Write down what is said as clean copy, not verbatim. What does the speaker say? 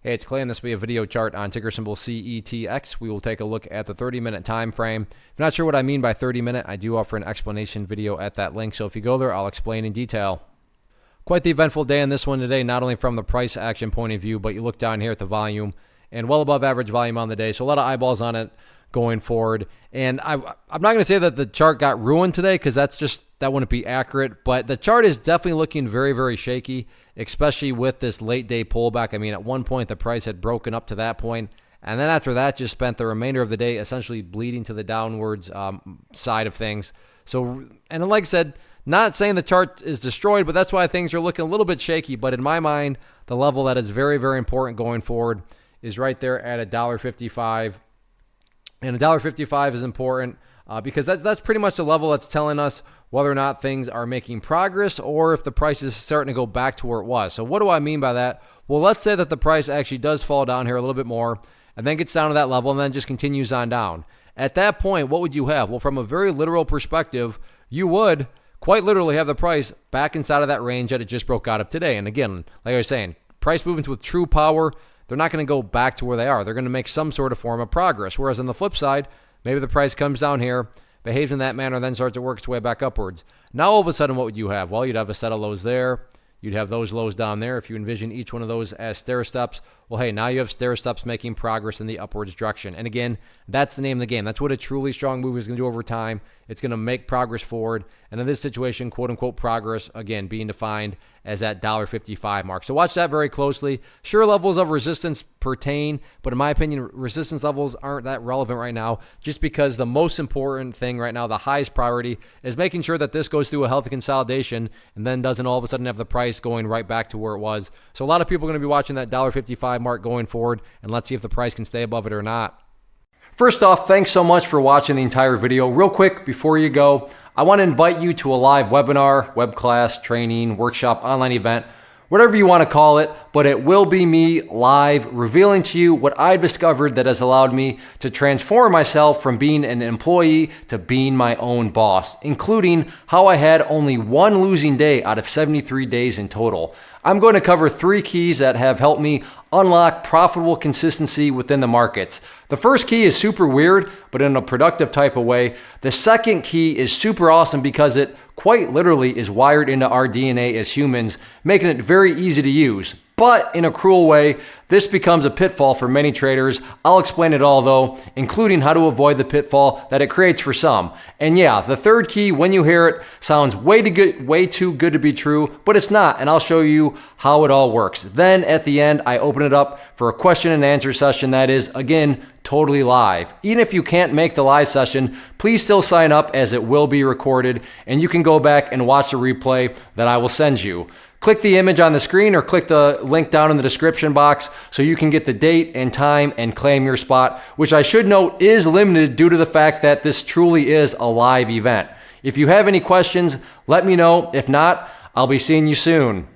Hey, it's Clay, and this will be a video chart on ticker symbol CETX. We will take a look at the 30-minute time frame. If you're not sure what I mean by 30-minute, I do offer an explanation video at that link. So if you go there, I'll explain in detail. Quite the eventful day in this one today, not only from the price action point of view, but you look down here at the volume and well above average volume on the day. So a lot of eyeballs on it going forward. And I'm not going to say that the chart got ruined today because that wouldn't be accurate. But the chart is definitely looking very, very shaky, especially with this late day pullback. I mean, at one point, the price had broken up to that point, and then after that, just spent the remainder of the day essentially bleeding to the downwards side of things. So, and like I said, not saying the chart is destroyed, but that's why things are looking a little bit shaky. But in my mind, the level that is very, very important going forward is right there at $1.55. And $1.55 is important because that's pretty much the level that's telling us whether or not things are making progress or if the price is starting to go back to where it was. So what do I mean by that? Well, let's say that the price actually does fall down here a little bit more and then gets down to that level and then just continues on down. At that point, what would you have? Well, from a very literal perspective, you would quite literally have the price back inside of that range that it just broke out of today. And again, like I was saying, price movements with true power, they're not going to go back to where they are. They're going to make some sort of form of progress. Whereas on the flip side, maybe the price comes down here, behaves in that manner, then starts to work its way back upwards. Now, all of a sudden, what would you have? Well, you'd have a set of lows there. You'd have those lows down there. If you envision each one of those as stair steps, well, hey, now you have stair steps making progress in the upwards direction. And again, that's the name of the game. That's what a truly strong move is going to do over time. It's going to make progress forward. And in this situation, quote unquote progress, again, being defined as that $1.55 mark. So watch that very closely. Sure, levels of resistance pertain, but in my opinion, resistance levels aren't that relevant right now, just because the most important thing right now, the highest priority, is making sure that this goes through a healthy consolidation and then doesn't all of a sudden have the price going right back to where it was. So a lot of people are going to be watching that $1.55 mark going forward, and let's see if the price can stay above it or not. First off, thanks so much for watching the entire video. Real quick, before you go, I want to invite you to a live webinar, web class, training, workshop, online event, whatever you want to call it, but it will be me live revealing to you what I've discovered that has allowed me to transform myself from being an employee to being my own boss, including how I had only one losing day out of 73 days in total. I'm going to cover 3 keys that have helped me unlock profitable consistency within the markets. The first key is super weird, but in a productive type of way. The second key is super awesome because it quite literally is wired into our DNA as humans, making it very easy to use. But in a cruel way, this becomes a pitfall for many traders. I'll explain it all though, including how to avoid the pitfall that it creates for some. And yeah, the third key, when you hear it, sounds way too good to be true, but it's not, and I'll show you how it all works. Then at the end, I open it up for a question and answer session that is, again, totally live. Even if you can't make the live session, please still sign up as it will be recorded, and you can go back and watch the replay that I will send you. Click the image on the screen or click the link down in the description box so you can get the date and time and claim your spot, which I should note is limited due to the fact that this truly is a live event. If you have any questions, let me know. If not, I'll be seeing you soon.